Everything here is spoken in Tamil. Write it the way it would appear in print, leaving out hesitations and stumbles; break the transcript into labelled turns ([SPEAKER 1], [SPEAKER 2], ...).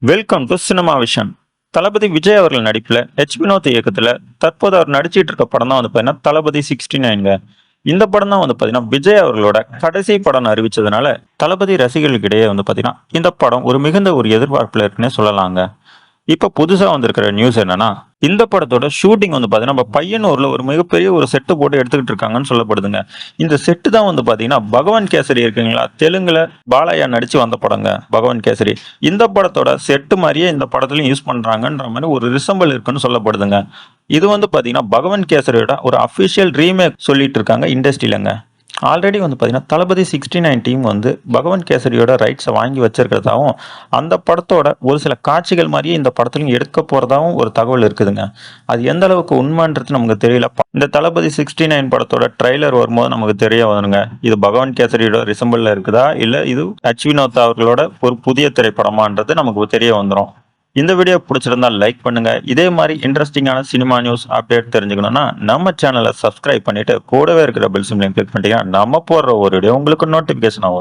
[SPEAKER 1] Welcome to cinema vision. தளபதி விஜய் அவர்கள் நடிப்பில் வினோத் இயக்கத்தில் தற்போது அவர் நடிச்சிட்டு இருக்க படம் தான் பார்த்தீங்கன்னா தளபதி 69ங்க. இந்த படம் தான் பார்த்தீங்கன்னா விஜய் அவர்களோட கடைசி படம் அறிவிச்சதுனால தளபதி ரசிகர்களுக்கிடையே பார்த்தீங்கன்னா இந்த படம் ஒரு மிகுந்த ஒரு எதிர்பார்ப்பில் இருக்குன்னே சொல்லலாங்க. இப்ப புதுசா வந்திருக்கிற நியூஸ் என்னன்னா, இந்த படத்தோட ஷூட்டிங் பாத்தீங்கன்னா நம்ம பையனூர்ல ஒரு மிகப்பெரிய ஒரு செட்டு போட்டு எடுத்துக்கிட்டு இருக்காங்கன்னு சொல்லப்படுதுங்க. இந்த செட்டு தான் பாத்தீங்கன்னா பகவான் கேசரி இருக்குங்களா, தெலுங்குல பாலையா நடிச்சு வந்த படங்க பகவான் கேசரி. இந்த படத்தோட செட்டு மாதிரியே இந்த படத்துலயும் யூஸ் பண்றாங்கன்ற மாதிரி ஒரு ரிசம்பிள் இருக்குன்னு சொல்லப்படுதுங்க. இது பாத்தீங்கன்னா பகவான் கேசரியோட ஒரு அபிஷியல் ரீமேக் சொல்லிட்டு இருக்காங்க இண்டஸ்ட்ரியிலங்க. ஆல்ரெடி பார்த்தீங்கன்னா தளபதி 69 டீம் பகவான் கேசரியோட ரைட்ஸை வாங்கி வச்சிருக்கிறதாவும், அந்த படத்தோட ஒரு சில காட்சிகள் மாதிரியே இந்த படத்துலையும் எடுக்க போறதாவும் ஒரு தகவல் இருக்குதுங்க. அது எந்த அளவுக்கு உண்மைன்றது நமக்கு தெரியல. இந்த தளபதி 69 படத்தோட ட்ரைலர் வரும்போது நமக்கு தெரிய வருங்க, இது பகவான் கேசரியோட ரிசம்பிள்ல இருக்குதா இல்ல இது வினோத் அவர்களோட ஒரு புதிய திரைப்படமான்றது நமக்கு தெரிய வந்துடும். இந்த வீடியோ பிடிச்சிருந்தா லைக் பண்ணுங்க. இதே மாதிரி இன்ட்ரெஸ்டிங்கான சினிமா நியூஸ் அப்டேட் தெரிஞ்சுக்கணும்னா நம்ம சேனலை சப்ஸ்கிரைப் பண்ணிட்டு கூடவே இருக்கிற பெல் சிம்லையும் கிளிக் பண்ணிட்டீங்கன்னா நம்ம போடுற ஒரு வீடியோ உங்களுக்கு நோட்டிபிகேஷன் ஆகும்.